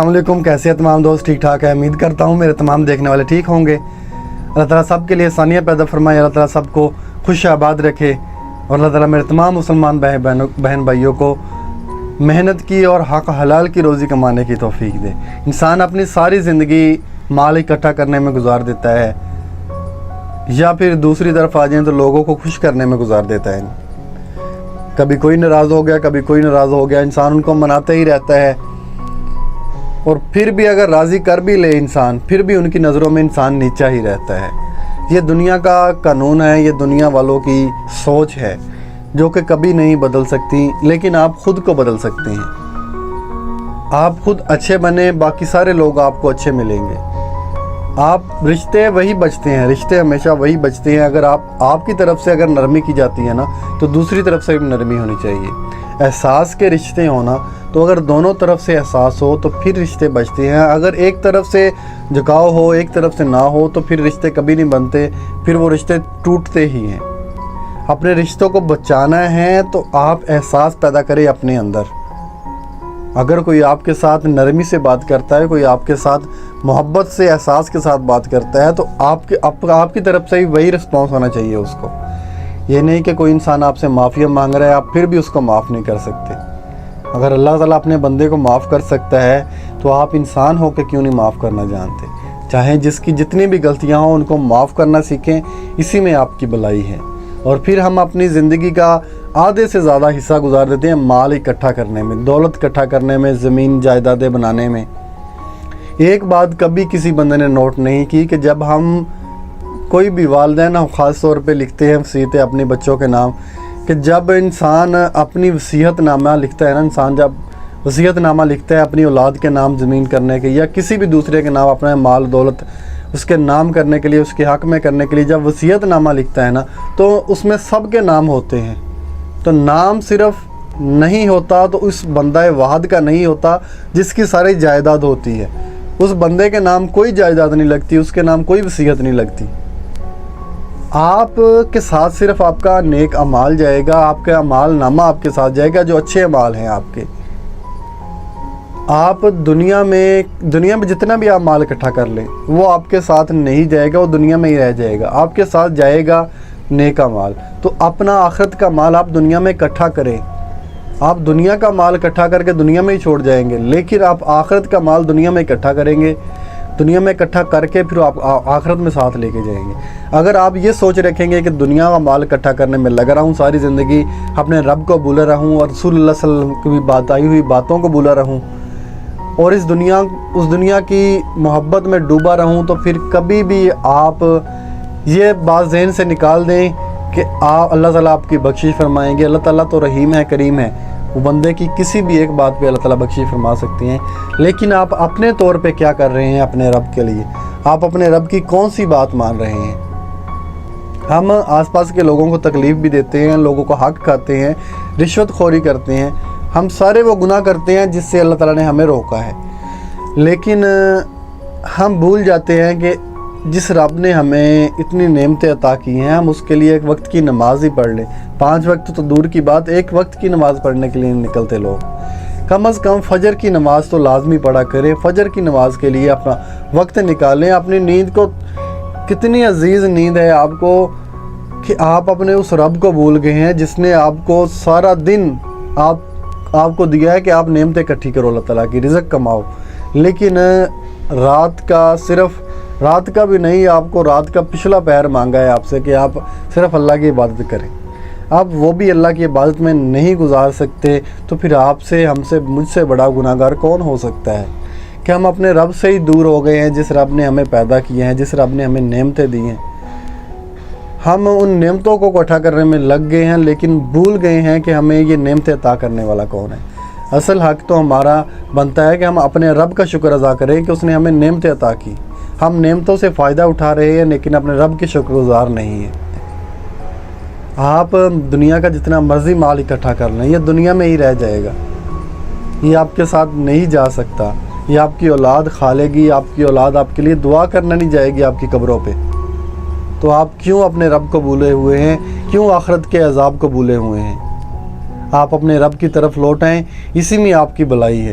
السلام علیکم، کیسے ہیں تمام دوست؟ ٹھیک ٹھاک ہے، امید کرتا ہوں میرے تمام دیکھنے والے ٹھیک ہوں گے۔ اللہ تعالیٰ سب کے لیے آسانیاں پیدا فرمائے، اللہ تعالیٰ سب کو خوش آباد رکھے، اور اللہ تعالیٰ میرے تمام مسلمان بہن بھائیوں کو محنت کی اور حق حلال کی روزی کمانے کی توفیق دے۔ انسان اپنی ساری زندگی مال اکٹھا کرنے میں گزار دیتا ہے، یا پھر دوسری طرف آ جائیں تو لوگوں کو خوش کرنے میں گزار دیتا ہے۔ کبھی کوئی ناراض ہو گیا، کبھی کوئی ناراض ہو گیا، انسان ان کو مناتا ہی رہتا ہے، اور پھر بھی اگر راضی کر بھی لے انسان، پھر بھی ان کی نظروں میں انسان نیچا ہی رہتا ہے۔ یہ دنیا کا قانون ہے، یہ دنیا والوں کی سوچ ہے جو کہ کبھی نہیں بدل سکتی، لیکن آپ خود کو بدل سکتے ہیں۔ آپ خود اچھے بنیں، باقی سارے لوگ آپ کو اچھے ملیں گے۔ آپ رشتے وہی بچتے ہیں، رشتے ہمیشہ وہی بچتے ہیں اگر آپ کی طرف سے اگر نرمی کی جاتی ہے نا، تو دوسری طرف سے بھی نرمی ہونی چاہیے۔ احساس کے رشتے ہونا، تو اگر دونوں طرف سے احساس ہو تو پھر رشتے بچتے ہیں۔ اگر ایک طرف سے جھکاؤ ہو، ایک طرف سے نہ ہو، تو پھر رشتے کبھی نہیں بنتے، پھر وہ رشتے ٹوٹتے ہی ہیں۔ اپنے رشتوں کو بچانا ہے تو آپ احساس پیدا کریں اپنے اندر۔ اگر کوئی آپ کے ساتھ نرمی سے بات کرتا ہے، کوئی آپ کے ساتھ محبت سے، احساس کے ساتھ بات کرتا ہے، تو آپ کی طرف سے ہی وہی رسپانس ہونا چاہیے اس کو۔ یہ نہیں کہ کوئی انسان آپ سے معافی مانگ رہا ہے، آپ پھر بھی اس کو معاف نہیں کر سکتے۔ اگر اللہ تعالیٰ اپنے بندے کو معاف کر سکتا ہے تو آپ انسان ہو کے کیوں نہیں معاف کرنا جانتے؟ چاہے جس کی جتنی بھی غلطیاں ہوں ان کو معاف کرنا سیکھیں، اسی میں آپ کی بھلائی ہے۔ اور پھر ہم اپنی زندگی کا آدھے سے زیادہ حصہ گزار دیتے ہیں مال اکٹھا کرنے میں، دولت اکٹھا کرنے میں، زمین جائیدادیں بنانے میں۔ ایک بات کبھی کسی بندے نے نوٹ نہیں کی کہ جب ہم کوئی بھی والدین خاص طور پہ لکھتے ہیں وصیتیں اپنے بچوں کے نام، کہ جب انسان اپنی وصیت نامہ لکھتا ہے نا، انسان جب وصیت نامہ لکھتا ہے اپنی اولاد کے نام زمین کرنے کے، یا کسی بھی دوسرے کے نام اپنا مال دولت اس کے نام کرنے کے لیے، اس کے حق میں کرنے کے لیے جب وصیت نامہ لکھتا ہے نا، تو اس میں سب کے نام ہوتے ہیں۔ تو نام صرف نہیں ہوتا تو اس بندہ واحد کا نہیں ہوتا جس کی ساری جائیداد ہوتی ہے۔ اس بندے کے نام کوئی جائیداد نہیں لگتی، اس کے نام کوئی وصیت نہیں لگتی۔ آپ کے ساتھ صرف آپ کا نیک اعمال جائے گا، آپ کا اعمال نامہ آپ کے ساتھ جائے گا، جو اچھے اعمال ہیں آپ کے۔ آپ دنیا میں جتنا بھی آپ مال اکٹھا کر لیں، وہ آپ کے ساتھ نہیں جائے گا، وہ دنیا میں ہی رہ جائے گا۔ آپ کے ساتھ جائے گا نیک مال۔ تو اپنا آخرت کا مال آپ دنیا میں اکٹھا کریں۔ آپ دنیا کا مال اکٹھا کر کے دنیا میں ہی چھوڑ جائیں گے، لیکن آپ آخرت کا مال دنیا میں اکٹھا کریں گے، دنیا میں اکٹھا کر کے پھر آپ آخرت میں ساتھ لے کے جائیں گے۔ اگر آپ یہ سوچ رکھیں گے کہ دنیا کا مال اکٹھا کرنے میں لگا رہا ہوں، ساری زندگی اپنے رب کو بھولا رہوں اور رسول اللہ صلی اللہ علیہ وسلم کی بتائی ہوئی باتوں کو بھولا رہوں، اور اس دنیا کی محبت میں ڈوبا رہوں، تو پھر کبھی بھی آپ یہ بات ذہن سے نکال دیں کہ اللہ تعالیٰ آپ کی بخشش فرمائیں گے۔ اللہ تعالیٰ تو رحیم ہے، کریم ہے، وہ بندے کی کسی بھی ایک بات پہ اللہ تعالیٰ بخشش فرما سکتے ہیں۔ لیکن آپ اپنے طور پہ کیا کر رہے ہیں اپنے رب کے لیے؟ آپ اپنے رب کی کون سی بات مان رہے ہیں؟ ہم آس پاس کے لوگوں کو تکلیف بھی دیتے ہیں، لوگوں کو حق کھاتے ہیں، رشوت خوری کرتے ہیں، ہم سارے وہ گناہ کرتے ہیں جس سے اللہ تعالیٰ نے ہمیں روکا ہے۔ لیکن ہم بھول جاتے ہیں کہ جس رب نے ہمیں اتنی نعمتیں عطا کی ہیں، ہم اس کے لیے ایک وقت کی نماز ہی پڑھ لیں۔ 5 وقت تو دور کی بات، ایک وقت کی نماز پڑھنے کے لیے نکلتے لوگ۔ کم از کم فجر کی نماز تو لازمی پڑھا کریں، فجر کی نماز کے لیے اپنا وقت نکالیں۔ اپنی نیند کو، کتنی عزیز نیند ہے آپ کو کہ آپ اپنے اس رب کو بھول گئے ہیں جس نے آپ کو سارا دن آپ کو دیا ہے کہ آپ نعمتیں اکٹھی کرو، اللہ تعالیٰ کی رزق کماؤ، لیکن رات کا بھی نہیں، آپ کو رات کا پچھلا پہر مانگا ہے آپ سے کہ آپ صرف اللہ کی عبادت کریں۔ آپ وہ بھی اللہ کی عبادت میں نہیں گزار سکتے، تو پھر آپ سے، ہم سے، مجھ سے بڑا گناہ گار کون ہو سکتا ہے کہ ہم اپنے رب سے ہی دور ہو گئے ہیں، جس رب نے ہمیں پیدا کیا ہے، جس رب نے ہمیں نعمتیں دی ہیں۔ ہم ان نعمتوں کو اکٹھا کرنے میں لگ گئے ہیں، لیکن بھول گئے ہیں کہ ہمیں یہ نعمتیں عطا کرنے والا کون ہے۔ اصل حق تو ہمارا بنتا ہے کہ ہم اپنے رب کا شکر ادا کریں کہ اس نے ہمیں نعمتیں عطا کی۔ ہم نعمتوں سے فائدہ اٹھا رہے ہیں، لیکن اپنے رب کے شکر گزار نہیں ہیں۔ آپ دنیا کا جتنا مرضی مال اکٹھا کر لیں، یہ دنیا میں ہی رہ جائے گا، یہ آپ کے ساتھ نہیں جا سکتا۔ یہ آپ کی اولاد کھا لے گی، آپ کی اولاد آپ کے لیے دعا کرنا نہیں جائے گی آپ کی قبروں پہ۔ تو آپ کیوں اپنے رب کو بھولے ہوئے ہیں؟ کیوں آخرت کے عذاب کو بھولے ہوئے ہیں؟ آپ اپنے رب کی طرف لوٹ آئیں، اسی میں آپ کی بھلائی ہے۔